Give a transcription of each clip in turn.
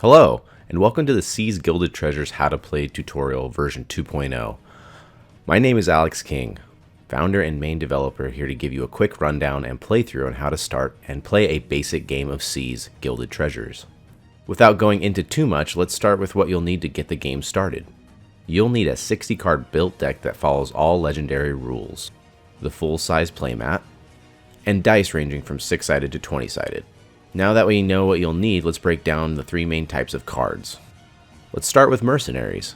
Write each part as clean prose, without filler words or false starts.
Hello, and welcome to the Seas Gilded Treasures How to Play tutorial version 2.0. My name is Alex King, founder and main developer, here to give you a quick rundown and playthrough on how to start and play a basic game of Seas Gilded Treasures. Without going into too much, let's start with what you'll need to get the game started. You'll need a 60 card built deck that follows all legendary rules, the full size playmat, and dice ranging from 6-sided to 20-sided. Now that we know what you'll need, let's break down the three main types of cards. Let's start with Mercenaries.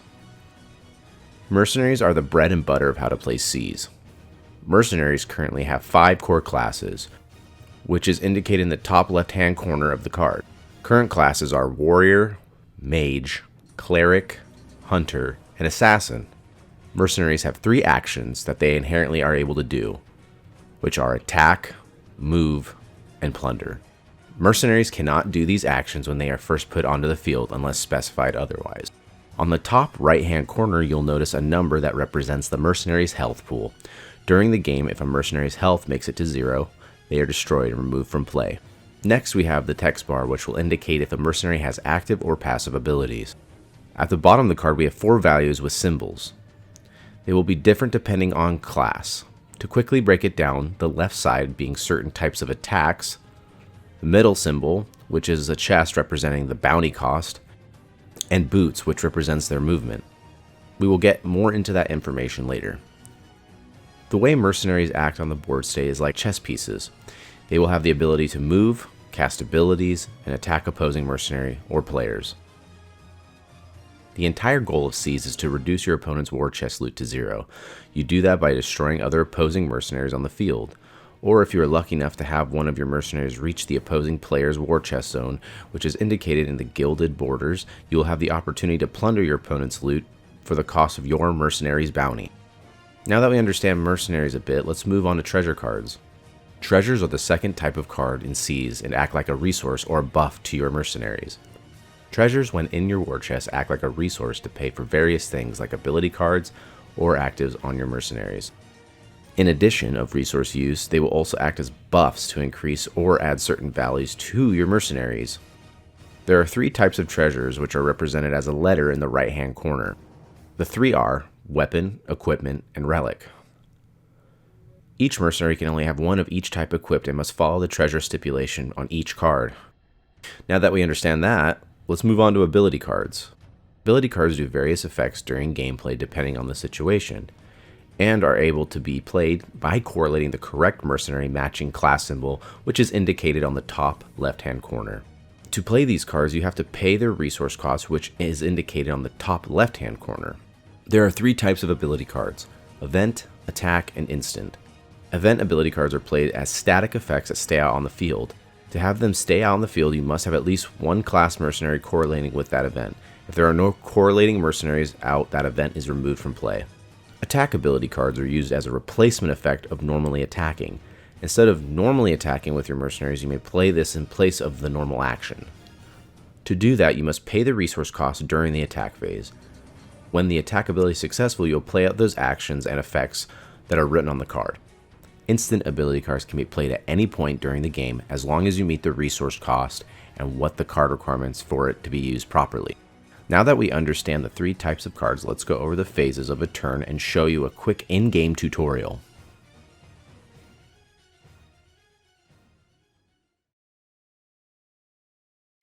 Mercenaries are the bread and butter of how to play Seas. Mercenaries currently have 5 core classes, which is indicated in the top left-hand corner of the card. Current classes are Warrior, Mage, Cleric, Hunter, and Assassin. Mercenaries have 3 actions that they inherently are able to do, which are Attack, Move, and Plunder. Mercenaries cannot do these actions when they are first put onto the field unless specified otherwise. On the top right-hand corner, you'll notice a number that represents the mercenary's health pool. During the game, if a mercenary's health makes it to 0, they are destroyed and removed from play. Next, we have the text bar, which will indicate if a mercenary has active or passive abilities. At the bottom of the card, we have 4 values with symbols. They will be different depending on class. To quickly break it down, the left side being certain types of attacks, the middle symbol, which is a chest representing the bounty cost, and boots, which represents their movement. We will get more into that information later. The way mercenaries act on the board state is like chess pieces. They will have the ability to move, cast abilities, and attack opposing mercenary or players. The entire goal of Seas is to reduce your opponent's war chest loot to 0. You do that by destroying other opposing mercenaries on the field. Or if you are lucky enough to have one of your mercenaries reach the opposing player's war chest zone, which is indicated in the gilded borders, you will have the opportunity to plunder your opponent's loot for the cost of your mercenary's bounty. Now that we understand mercenaries a bit, let's move on to treasure cards. Treasures are the second type of card in Seas and act like a resource or a buff to your mercenaries. Treasures, when in your war chest, act like a resource to pay for various things like ability cards or actives on your mercenaries. In addition of resource use, they will also act as buffs to increase or add certain values to your mercenaries. There are 3 types of treasures which are represented as a letter in the right hand corner. The 3 are Weapon, Equipment, and Relic. Each mercenary can only have one of each type equipped and must follow the treasure stipulation on each card. Now that we understand that, let's move on to ability cards. Ability cards do various effects during gameplay depending on the situation, and are able to be played by correlating the correct mercenary matching class symbol, which is indicated on the top left-hand corner. To play these cards, you have to pay their resource cost, which is indicated on the top left-hand corner. There are 3 types of ability cards: Event, Attack, and Instant. Event ability cards are played as static effects that stay out on the field. To have them stay out on the field, you must have at least one class mercenary correlating with that event. If there are no correlating mercenaries out, that event is removed from play. Attack ability cards are used as a replacement effect of normally attacking. Instead of normally attacking with your mercenaries, you may play this in place of the normal action. To do that, you must pay the resource cost during the attack phase. When the attack ability is successful, you'll play out those actions and effects that are written on the card. Instant ability cards can be played at any point during the game as long as you meet the resource cost and what the card requirements for it to be used properly. Now that we understand the 3 types of cards, let's go over the phases of a turn and show you a quick in-game tutorial.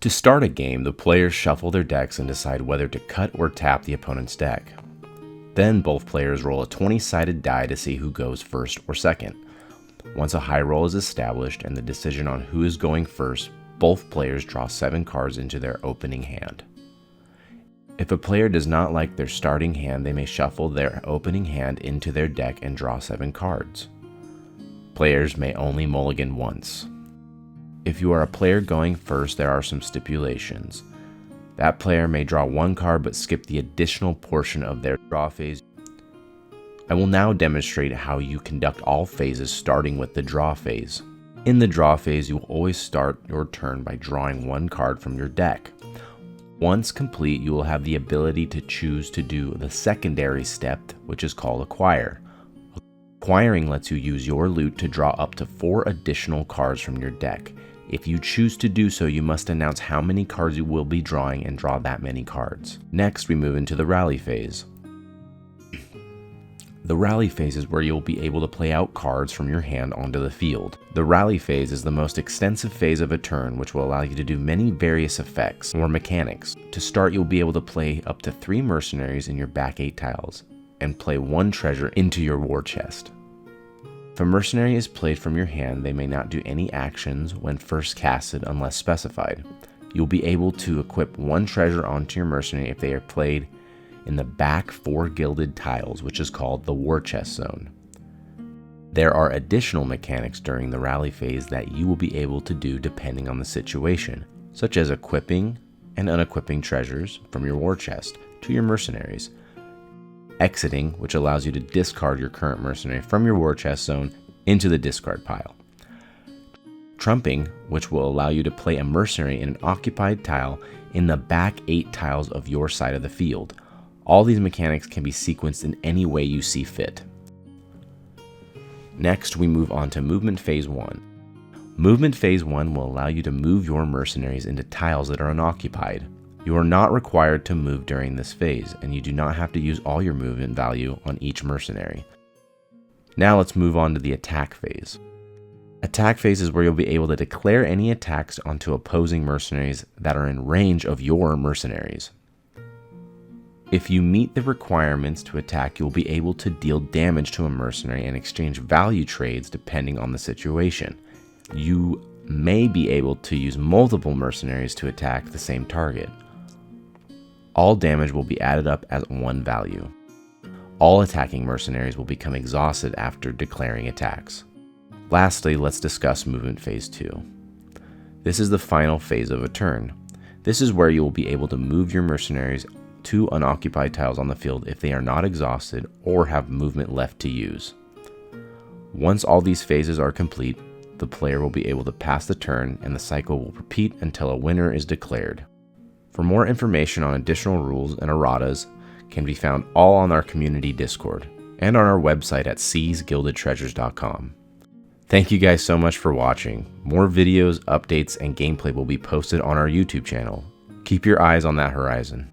To start a game, the players shuffle their decks and decide whether to cut or tap the opponent's deck. Then both players roll a 20-sided die to see who goes first or second. Once a high roll is established and the decision on who is going first, both players draw 7 cards into their opening hand. If a player does not like their starting hand, they may shuffle their opening hand into their deck and draw 7 cards. Players may only mulligan once. If you are a player going first, there are some stipulations. That player may draw 1 card but skip the additional portion of their draw phase. I will now demonstrate how you conduct all phases, starting with the draw phase. In the draw phase, you will always start your turn by drawing 1 card from your deck. Once complete, you will have the ability to choose to do the secondary step, which is called Acquire. Acquiring lets you use your loot to draw up to 4 additional cards from your deck. If you choose to do so, you must announce how many cards you will be drawing and draw that many cards. Next, we move into the rally phase. The rally phase is where you'll be able to play out cards from your hand onto the field. The rally phase is the most extensive phase of a turn, which will allow you to do many various effects or mechanics. To start, you'll be able to play up to 3 mercenaries in your back 8 tiles and play 1 treasure into your war chest. If a mercenary is played from your hand, they may not do any actions when first casted unless specified. You'll be able to equip 1 treasure onto your mercenary if they are played in the back 4 gilded tiles, which is called the war chest zone. There are additional mechanics during the rally phase that you will be able to do depending on the situation, such as equipping and unequipping treasures from your war chest to your mercenaries, exiting, which allows you to discard your current mercenary from your war chest zone into the discard pile, trumping, which will allow you to play a mercenary in an occupied tile in the back 8 tiles of your side of the field. All these mechanics can be sequenced in any way you see fit. Next, we move on to Movement Phase 1. Movement Phase 1 will allow you to move your mercenaries into tiles that are unoccupied. You are not required to move during this phase, and you do not have to use all your movement value on each mercenary. Now let's move on to the Attack Phase. Attack Phase is where you'll be able to declare any attacks onto opposing mercenaries that are in range of your mercenaries. If you meet the requirements to attack, you'll be able to deal damage to a mercenary and exchange value trades depending on the situation. You may be able to use multiple mercenaries to attack the same target. All damage will be added up as 1 value. All attacking mercenaries will become exhausted after declaring attacks. Lastly, let's discuss Movement Phase 2. This is the final phase of a turn. This is where you will be able to move your mercenaries to unoccupied tiles on the field if they are not exhausted or have movement left to use. Once all these phases are complete, the player will be able to pass the turn and the cycle will repeat until a winner is declared. For more information on additional rules and erratas can be found all on our community Discord and on our website at seasgildedtreasures.com. Thank you guys so much for watching. More videos, updates, and gameplay will be posted on our YouTube channel. Keep your eyes on that horizon.